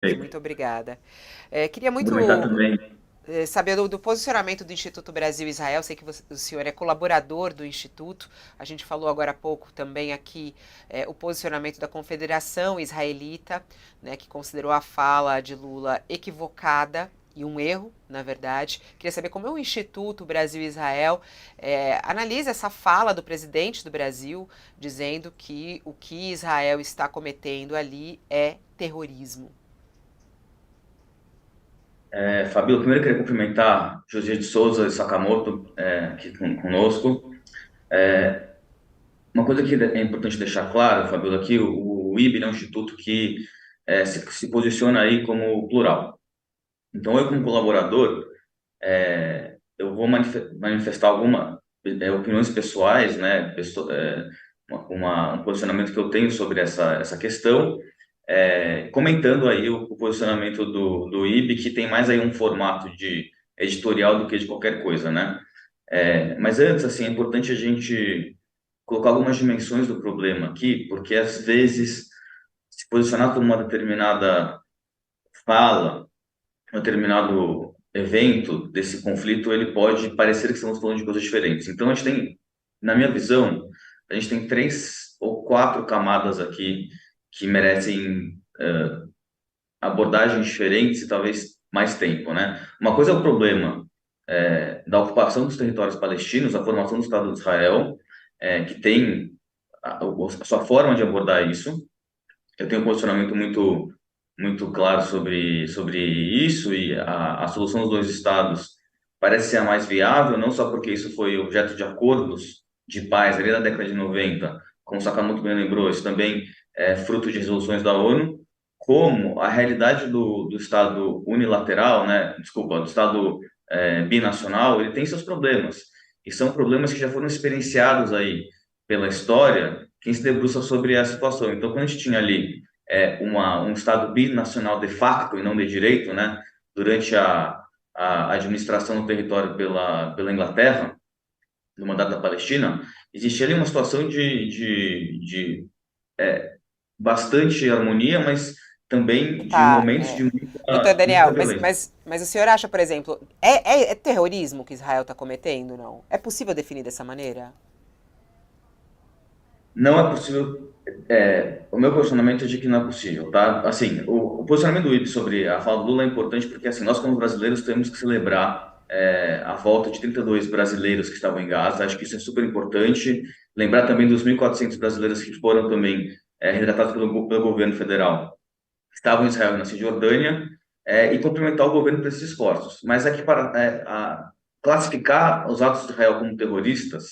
Muito obrigada. Queria Cumprimentar muito também. saber do posicionamento do Instituto Brasil-Israel. Sei que o senhor é colaborador do Instituto. A gente falou agora há pouco também aqui o posicionamento da Confederação Israelita, né, que considerou a fala de Lula equivocada e um erro, na verdade. Queria saber como é o Instituto Brasil-Israel analisa essa fala do presidente do Brasil, dizendo que o que Israel está cometendo ali é terrorismo. Fabíola, primeiro eu queria cumprimentar José de Souza e Sakamoto aqui conosco. É, uma coisa que é importante deixar claro, Fabíola, aqui o IB é um instituto que se posiciona aí como plural. Então, eu como colaborador, eu vou manifestar algumas opiniões pessoais, né, um posicionamento que eu tenho sobre essa questão, comentando aí o posicionamento do IB, que tem mais aí um formato de editorial do que de qualquer coisa, né? Mas antes, assim, é importante a gente colocar algumas dimensões do problema aqui, porque às vezes se posicionar por uma determinada fala, um determinado evento desse conflito, ele pode parecer que estamos falando de coisas diferentes. Então, a gente tem, na minha visão, a gente tem três ou quatro camadas aqui que merecem abordagens diferentes e talvez mais tempo, né? Uma coisa é o problema da ocupação dos territórios palestinos, a formação do Estado de Israel, que tem a sua forma de abordar isso. Eu tenho um posicionamento muito claro sobre isso e a solução dos dois estados parece ser a mais viável, não só porque isso foi objeto de acordos de paz ali da década de 90, como o Sakamoto bem lembrou, isso também é fruto de resoluções da ONU, como a realidade do Estado unilateral, né, desculpa, do Estado binacional, ele tem seus problemas. E são problemas que já foram experienciados aí pela história, quem se debruça sobre a situação. Então, quando a gente tinha ali um Estado binacional de facto e não de direito, né, durante a administração do território pela Inglaterra, no mandato da Palestina, existia ali uma situação de bastante harmonia, mas também de Tá, momentos de doutor muita Daniel, violência. mas o senhor acha, por exemplo, é terrorismo que Israel está cometendo, não? É possível definir dessa maneira? Não é possível. O meu posicionamento é de que não é possível, tá? Assim, o posicionamento do IB sobre a fala do Lula é importante porque, assim, nós como brasileiros temos que celebrar a volta de 32 brasileiros que estavam em Gaza. Acho que isso é super importante. Lembrar também dos 1.400 brasileiros que foram também resgatados pelo governo federal, que estavam em Israel e na Cisjordânia, e cumprimentar o governo por esses esforços. Mas aqui para classificar os atos de Israel como terroristas,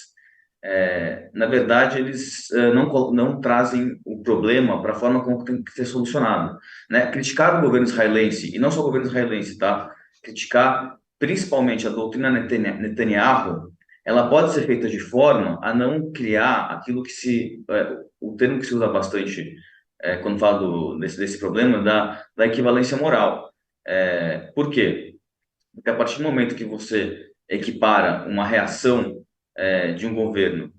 na verdade, eles não trazem o problema para a forma como tem que ser solucionado, né? Criticar o governo israelense, e não só o governo israelense, tá? Criticar principalmente a doutrina Netanyahu, ela pode ser feita de forma a não criar aquilo o termo que se usa bastante quando fala desse problema, da equivalência moral. Por quê? Porque a partir do momento que você equipara uma reação de um governo,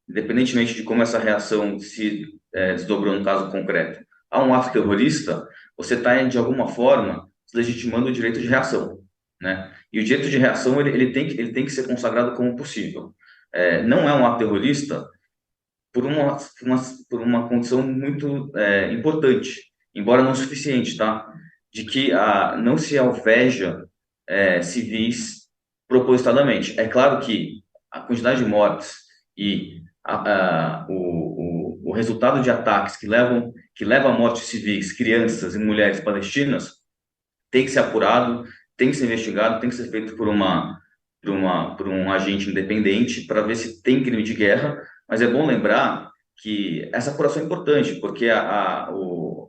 independentemente de como essa reação se desdobrou no caso concreto, a um ato terrorista, você está, de alguma forma, legitimando o direito de reação, né? E o direito de reação, ele tem que ser consagrado como possível. Não é um ato terrorista por uma condição muito importante, embora não suficiente, tá? De que não se alveja civis propositadamente. É claro que a quantidade de mortes e o resultado de ataques que levam à morte de civis, crianças e mulheres palestinas tem que ser apurado, tem que ser investigado, tem que ser feito por um agente independente para ver se tem crime de guerra, mas é bom lembrar que essa apuração é importante, porque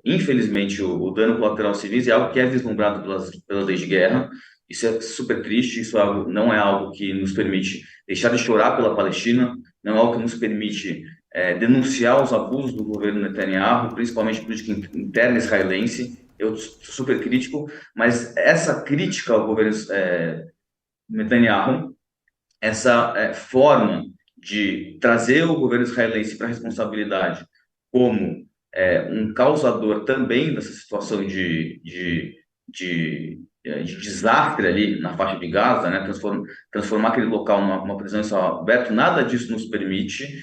infelizmente o dano colateral civis é algo que é vislumbrado pelas leis de guerra, isso é super triste, não é algo que nos permite deixar de chorar pela Palestina, não é algo que nos permite denunciar os abusos do governo Netanyahu, principalmente política interna israelense. Eu sou super crítico, mas essa crítica ao governo Netanyahu, essa forma de trazer o governo israelense para a responsabilidade como um causador também dessa situação de desastre ali na faixa de Gaza, né, transformar aquele local numa prisão em céu aberto, nada disso nos permite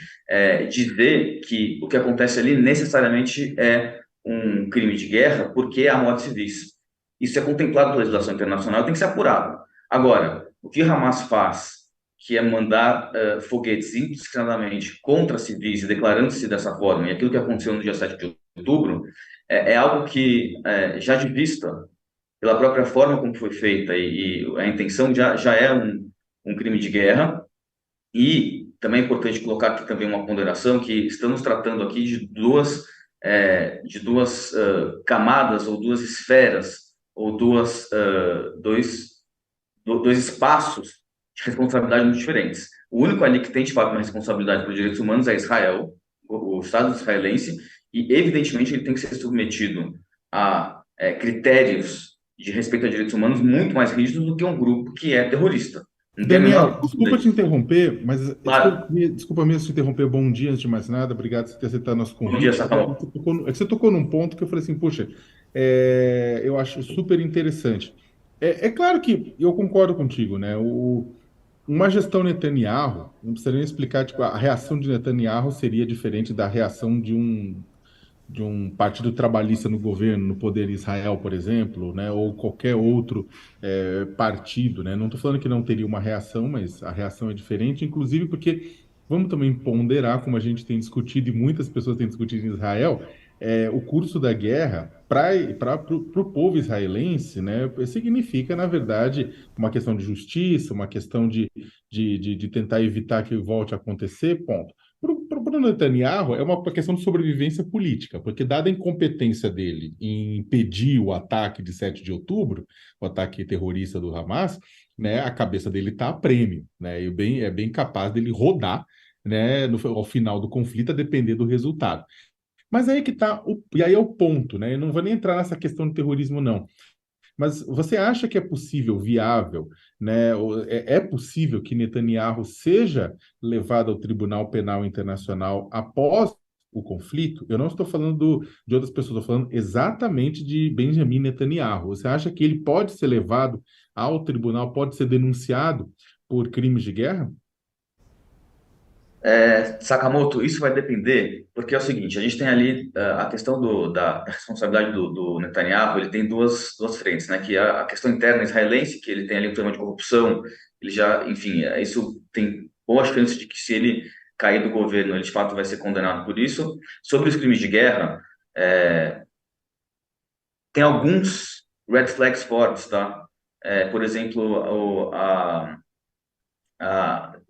dizer que o que acontece ali necessariamente é um crime de guerra, porque há mortes civis. Isso é contemplado pela legislação internacional, tem que ser apurado. Agora, o que Hamas faz, que é mandar foguetes indiscriminadamente contra civis, declarando-se dessa forma, e aquilo que aconteceu no dia 7 de outubro, é algo que, já de vista, pela própria forma como foi feita e a intenção já é um crime de guerra, e também é importante colocar aqui também uma ponderação que estamos tratando aqui de duas camadas ou duas esferas ou dois espaços de responsabilidade muito diferentes. O único ali que tem, de fato, uma responsabilidade por direitos humanos é Israel, o Estado israelense, e, evidentemente, ele tem que ser submetido a critérios de respeito a direitos humanos muito mais rígidos do que um grupo que é terrorista. Não tem a Daniel, menor dúvida desculpa te disso. interromper, mas Claro. desculpa mesmo te interromper. Bom dia, antes de mais nada. Obrigado por ter aceitado nosso Bom dia, convite. Sakamoto. Você tocou num ponto que eu falei assim, puxa, eu acho super interessante. É claro que eu concordo contigo, né? Uma gestão Netanyahu, não precisa nem explicar, tipo, a reação de Netanyahu seria diferente da reação de um partido trabalhista no governo, no poder em Israel, por exemplo, né, ou qualquer outro partido, né? Não estou falando que não teria uma reação, mas a reação é diferente, inclusive porque vamos também ponderar, como a gente tem discutido e muitas pessoas têm discutido em Israel, o curso da guerra para o povo israelense, né, significa, na verdade, uma questão de justiça, uma questão de tentar evitar que volte a acontecer, ponto. Para o Netanyahu, é uma questão de sobrevivência política, porque, dada a incompetência dele em impedir o ataque de 7 de outubro, o ataque terrorista do Hamas, né, a cabeça dele está a prêmio, né, e é bem capaz dele rodar, né, ao final do conflito, a depender do resultado. Mas aí que tá, e aí é o ponto, né? Eu não vou nem entrar nessa questão do terrorismo, não. Mas você acha que é possível, viável, né? É possível que Netanyahu seja levado ao Tribunal Penal Internacional após o conflito? Eu não estou falando de outras pessoas, estou falando exatamente de Benjamin Netanyahu. Você acha que ele pode ser levado ao tribunal, pode ser denunciado por crimes de guerra? Sakamoto, isso vai depender, porque é o seguinte, a gente tem ali a questão da responsabilidade do Netanyahu, ele tem duas frentes, né, que é a questão interna israelense, que ele tem ali um tema de corrupção, ele já, enfim, isso tem boas chances de que se ele cair do governo, ele de fato vai ser condenado por isso. Sobre os crimes de guerra, é, tem alguns red flags fortes, tá? Por exemplo,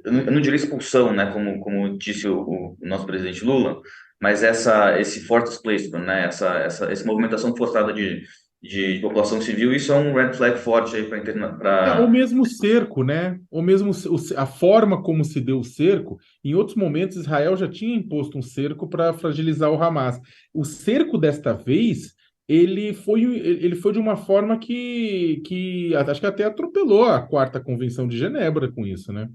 eu não diria expulsão, né, como disse o nosso presidente Lula, mas esse forced displacement, né, essa movimentação forçada de população civil, isso é um red flag forte aí Ou para. mesmo o cerco, né? Ou mesmo a forma como se deu o cerco. Em outros momentos, Israel já tinha imposto um cerco para fragilizar o Hamas. O cerco desta vez, ele foi de uma forma que acho que até atropelou a Quarta Convenção de Genebra com isso, né?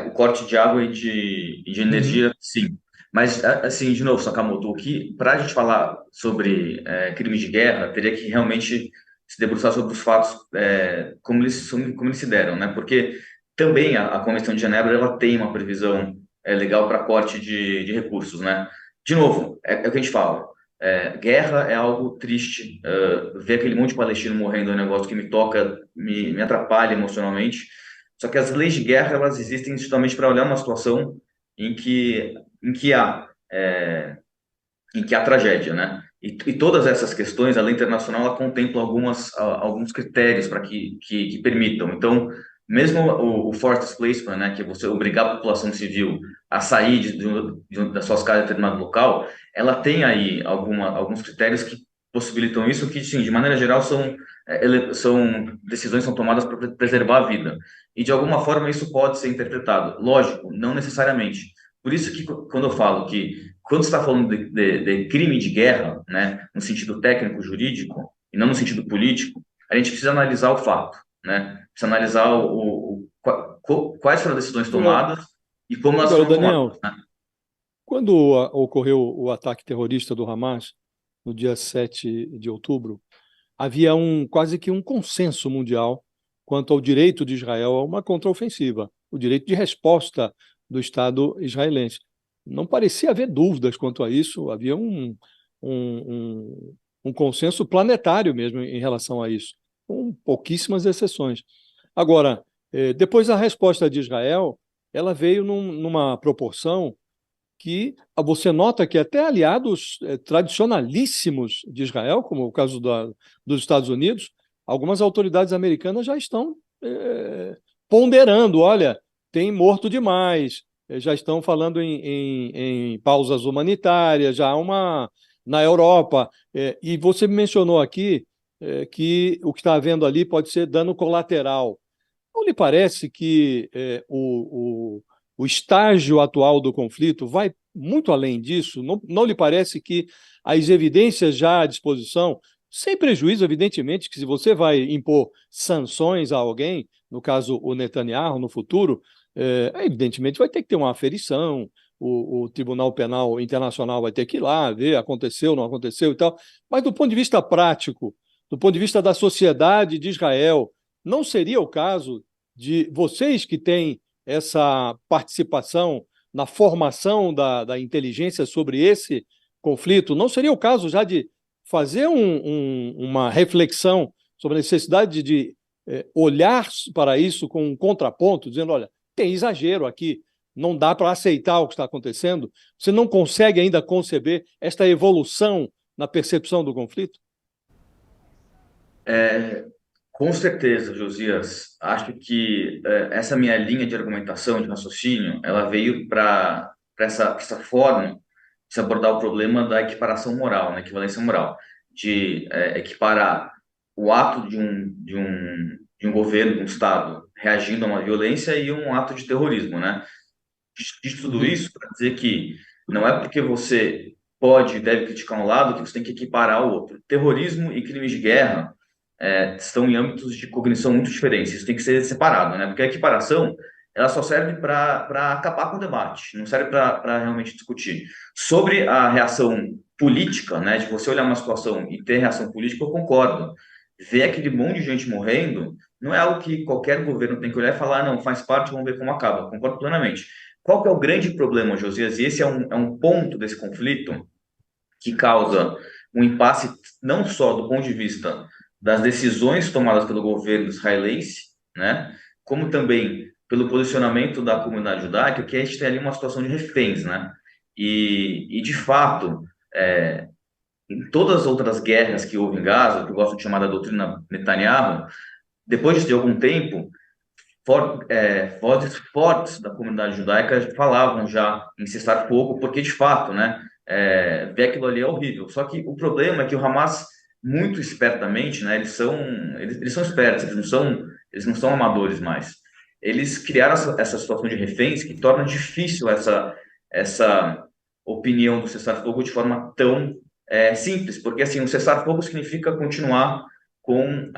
O corte de água e de Uhum. energia, sim. Mas, assim, de novo, Sakamoto, para a gente falar sobre crimes de guerra, teria que realmente se debruçar sobre os fatos como eles se deram, né? Porque também a Convenção de Genebra ela tem uma previsão legal para corte de recursos, né? De novo, é o que a gente fala. Guerra é algo triste. Ver aquele monte de palestino morrendo é um negócio que me toca, me atrapalha emocionalmente. Só que as leis de guerra elas existem justamente para olhar uma situação em que em que há em que há tragédia, né? E todas essas questões, a lei internacional ela contempla alguns critérios para que permitam. Então, mesmo o forced displacement, né, que é você obrigar a população civil a sair das suas casas em determinado local, ela tem aí alguns critérios que possibilitam isso, que, sim, de maneira geral, são decisões que são tomadas para preservar a vida. E, de alguma forma, isso pode ser interpretado. Lógico, não necessariamente. Por isso que, quando eu falo que quando você está falando de crime de guerra, né, no sentido técnico jurídico e não no sentido político, a gente precisa analisar o fato, né? Precisa analisar quais foram as decisões Agora, tomadas e como elas agora, foram tomadas, Daniel, né? Quando ocorreu o ataque terrorista do Hamas, no dia 7 de outubro, havia quase que um consenso mundial quanto ao direito de Israel a uma contraofensiva, o direito de resposta do Estado israelense. Não parecia haver dúvidas quanto a isso, havia um consenso planetário mesmo em relação a isso, com pouquíssimas exceções. Agora, depois a resposta de Israel, ela veio numa proporção que você nota que até aliados tradicionalíssimos de Israel, como o caso dos Estados Unidos, algumas autoridades americanas já estão ponderando, olha, tem morto demais, já estão falando em pausas humanitárias, já há na Europa, e você mencionou aqui que o que está havendo ali pode ser dano colateral. Não lhe parece que o estágio atual do conflito vai muito além disso? Não lhe parece que as evidências já à disposição, sem prejuízo, evidentemente, que se você vai impor sanções a alguém, no caso o Netanyahu, no futuro, evidentemente vai ter que ter uma aferição, o Tribunal Penal Internacional vai ter que ir lá ver, aconteceu, não aconteceu e tal, mas do ponto de vista prático, do ponto de vista da sociedade de Israel, não seria o caso de vocês que têm essa participação na formação da inteligência sobre esse conflito, não seria o caso já de fazer uma reflexão sobre a necessidade de olhar para isso com um contraponto, dizendo, olha, tem exagero aqui, não dá para aceitar o que está acontecendo, você não consegue ainda conceber esta evolução na percepção do conflito? Com certeza, Josias. Acho que essa minha linha de argumentação, de raciocínio, ela veio para essa forma de se abordar o problema da equiparação moral, na equivalência moral, de equiparar o ato de um governo, de um Estado, reagindo a uma violência e um ato de terrorismo, né? Diz tudo Uhum. isso para dizer que não é porque você pode e deve criticar um lado que você tem que equiparar o outro. Terrorismo e crimes de guerra estão em âmbitos de cognição muito diferentes. Isso tem que ser separado, né? Porque a equiparação ela só serve para acabar com o debate, não serve para realmente discutir. Sobre a reação política, né, de você olhar uma situação e ter reação política, eu concordo. Ver aquele monte de gente morrendo não é algo que qualquer governo tem que olhar e falar, não, faz parte, vamos ver como acaba. Eu concordo plenamente. Qual que é o grande problema, Josias? E esse é um ponto desse conflito que causa um impasse não só do ponto de vista das decisões tomadas pelo governo israelense, né, como também pelo posicionamento da comunidade judaica, que a gente tem ali uma situação de reféns, né? E de fato, em todas as outras guerras que houve em Gaza, que eu gosto de chamar da doutrina Netanyahu, depois de algum tempo, vozes fortes da comunidade judaica falavam já em cessar fogo, porque de fato, né, ver aquilo ali é horrível. Só que o problema é que o Hamas, muito espertamente, né, eles são espertos, eles não são amadores mais. Eles criaram essa situação de reféns que torna difícil essa opinião do cessar-fogo de forma tão simples, porque assim, o cessar-fogo significa continuar com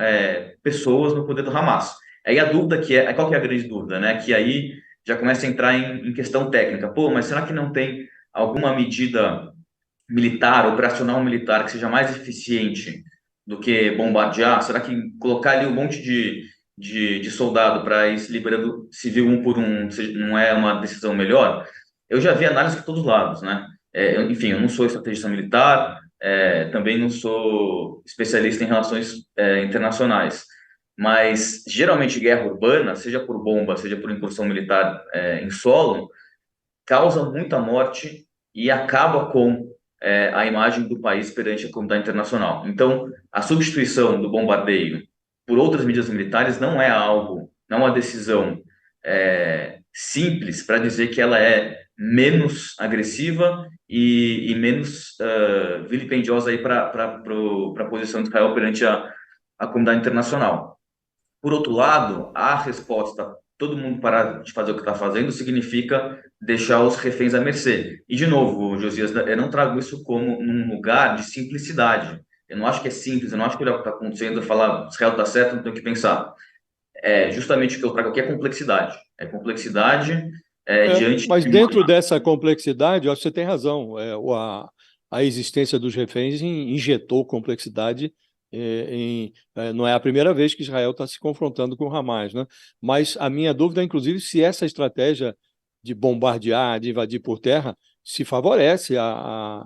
pessoas no poder do Hamas. Aí a dúvida qual que é a grande dúvida, né? Que aí já começa a entrar em questão técnica. Pô, mas será que não tem alguma medida militar, operacional militar, que seja mais eficiente do que bombardear? Será que colocar ali um monte de soldado para ir se liberando civil um por um não é uma decisão melhor? Eu já vi análise de todos os lados, né? Enfim, eu não sou estrategista militar, também não sou especialista em relações internacionais, mas geralmente guerra urbana, seja por bomba, seja por incursão militar em solo, causa muita morte e acaba com a imagem do país perante a comunidade internacional. Então, a substituição do bombardeio por outras medidas militares não é uma decisão simples para dizer que ela é menos agressiva e menos vilipendiosa para a posição de Israel perante a comunidade internacional. Por outro lado, a resposta, todo mundo parar de fazer o que está fazendo, significa deixar os reféns à mercê. E, de novo, Josias, eu não trago isso como num lugar de simplicidade. Eu não acho que é simples, eu não acho que olhar o que está acontecendo e falar, Israel está certo, não tem o que pensar. Justamente o que eu trago aqui é complexidade. É complexidade diante Mas de dentro uma. dessa complexidade, eu acho que você tem razão. A existência dos reféns injetou complexidade. Não é a primeira vez que Israel está se confrontando com o Hamas, né? Mas a minha dúvida é, inclusive, se essa estratégia de bombardear, de invadir por terra, se favorece a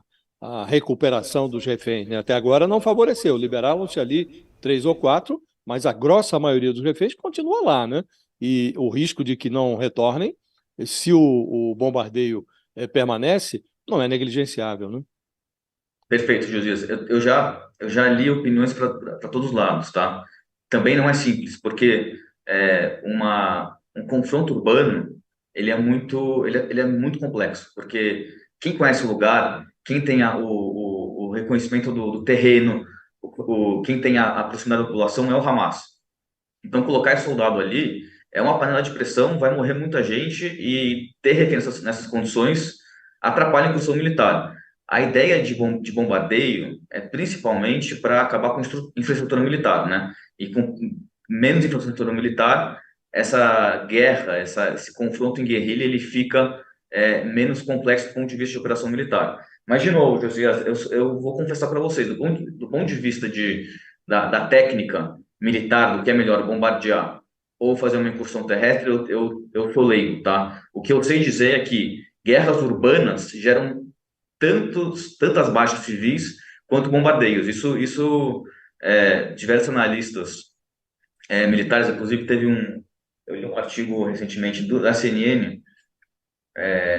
recuperação dos reféns, né? Até agora não favoreceu. Liberaram-se ali 3 ou 4, mas a grossa maioria dos reféns continua lá, né? E o risco de que não retornem, se o bombardeio permanece, não é negligenciável, né? Perfeito, Josias. Eu já li opiniões para todos os lados, tá? Também não é simples, porque um confronto urbano, ele é muito complexo, porque quem conhece o lugar, quem tem o reconhecimento do terreno, quem tem a proximidade da população é o Hamas. Então, colocar esse soldado ali é uma panela de pressão, vai morrer muita gente e ter refém nessas condições atrapalha a incursão militar. A ideia de bombardeio é principalmente para acabar com infraestrutura militar, né? E com menos infraestrutura militar, essa guerra, esse confronto em guerrilha, ele fica menos complexo do ponto de vista de operação militar. Mas, de novo, Josias, eu vou confessar para vocês, do ponto de vista da técnica militar, do que é melhor bombardear ou fazer uma incursão terrestre, eu sou leigo, tá? O que eu sei dizer é que guerras urbanas geram tantas baixas civis quanto bombardeios. Diversos analistas militares, inclusive eu li um artigo recentemente da CNN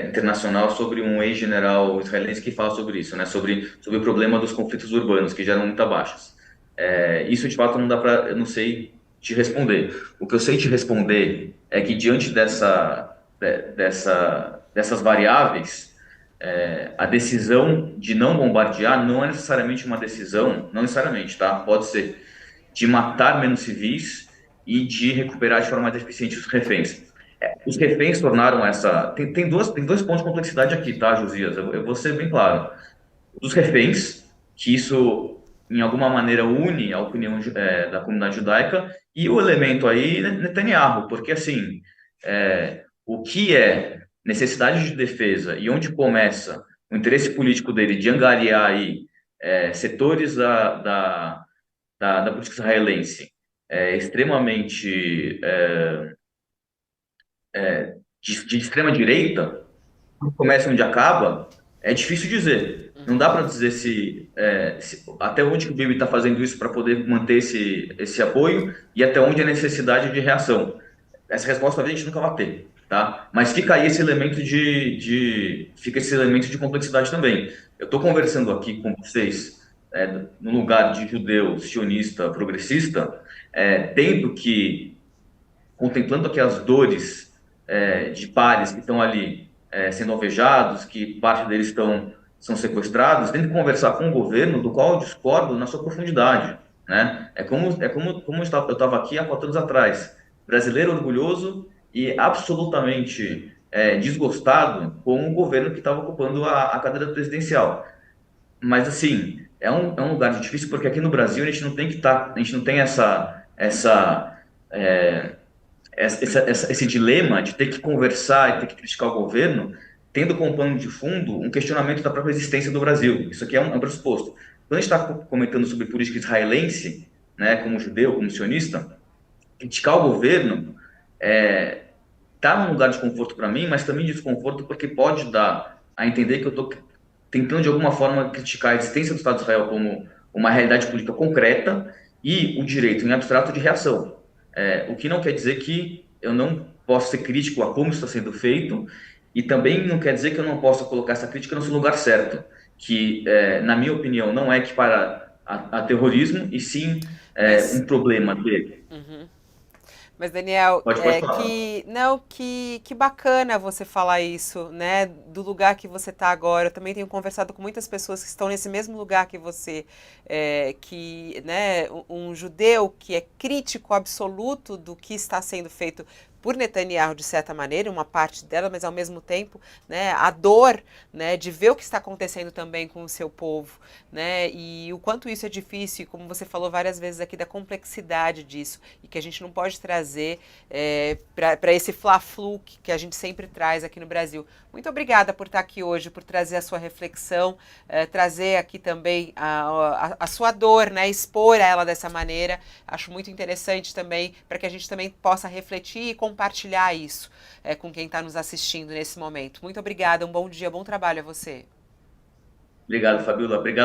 internacional sobre um ex-general israelense que fala sobre isso, né? Sobre o problema dos conflitos urbanos que geram muitas baixas. Isso de fato não dá para, eu não sei te responder. O que eu sei te responder é que diante dessas variáveis, a decisão de não bombardear não é necessariamente uma decisão, não necessariamente, tá? Pode ser de matar menos civis e de recuperar de forma mais eficiente os reféns. Os reféns tornaram essa. Tem dois pontos de complexidade aqui, tá, Josias? Eu vou ser bem claro. Dos reféns, que isso, em alguma maneira, une a opinião da comunidade judaica, e o elemento aí, Netanyahu, porque, assim, o que é necessidade de defesa e onde começa o interesse político dele de angariar aí setores da política israelense extremamente de extrema direita, começa onde acaba, é difícil dizer. Não dá para dizer até onde que o Bibi está fazendo isso para poder manter esse apoio e até onde a necessidade de reação. Essa resposta a gente nunca vai ter, tá? Mas fica aí fica esse elemento de complexidade também. Eu estou conversando aqui com vocês no lugar de judeu, sionista, progressista, tendo que contemplando aqui as dores de pares que estão ali sendo alvejados, que parte deles são sequestrados, tem que conversar com o governo, do qual eu discordo na sua profundidade, né? Como eu estava aqui há 4 anos atrás, brasileiro orgulhoso e absolutamente desgostado com o governo que estava ocupando a cadeira presidencial. Mas assim, é um lugar difícil porque aqui no Brasil a gente não tem a gente não tem é, esse dilema de ter que conversar e ter que criticar o governo, tendo como pano de fundo um questionamento da própria existência do Brasil. Isso aqui é um pressuposto. Quando a gente está comentando sobre política israelense, né, como judeu, como sionista, criticar o governo está num lugar de conforto para mim, mas também de desconforto porque pode dar a entender que eu estou tentando de alguma forma criticar a existência do Estado de Israel como uma realidade política concreta e o direito em abstrato de reação. O que não quer dizer que eu não posso ser crítico a como está sendo feito e também não quer dizer que eu não possa colocar essa crítica no seu lugar certo, que, na minha opinião, não é equiparar a terrorismo e sim Mas, um problema dele. uhum. Mas Daniel, Pode falar. não, que bacana você falar isso, né? Do lugar que você está agora. Eu também tenho conversado com muitas pessoas que estão nesse mesmo lugar que você, né? Um judeu que é crítico absoluto do que está sendo feito por Netanyahu, de certa maneira, uma parte dela, mas ao mesmo tempo, né, a dor, né, de ver o que está acontecendo também com o seu povo, né, e o quanto isso é difícil, e como você falou várias vezes aqui, da complexidade disso, e que a gente não pode trazer para esse fla-flu que a gente sempre traz aqui no Brasil. Muito obrigada por estar aqui hoje, por trazer a sua reflexão, trazer aqui também a sua dor, né, expor ela dessa maneira. Acho muito interessante também, para que a gente também possa refletir e compartilhar isso com quem está nos assistindo nesse momento. Muito obrigada, um bom dia, bom trabalho a você. Obrigado, Fabiola. Obrigado.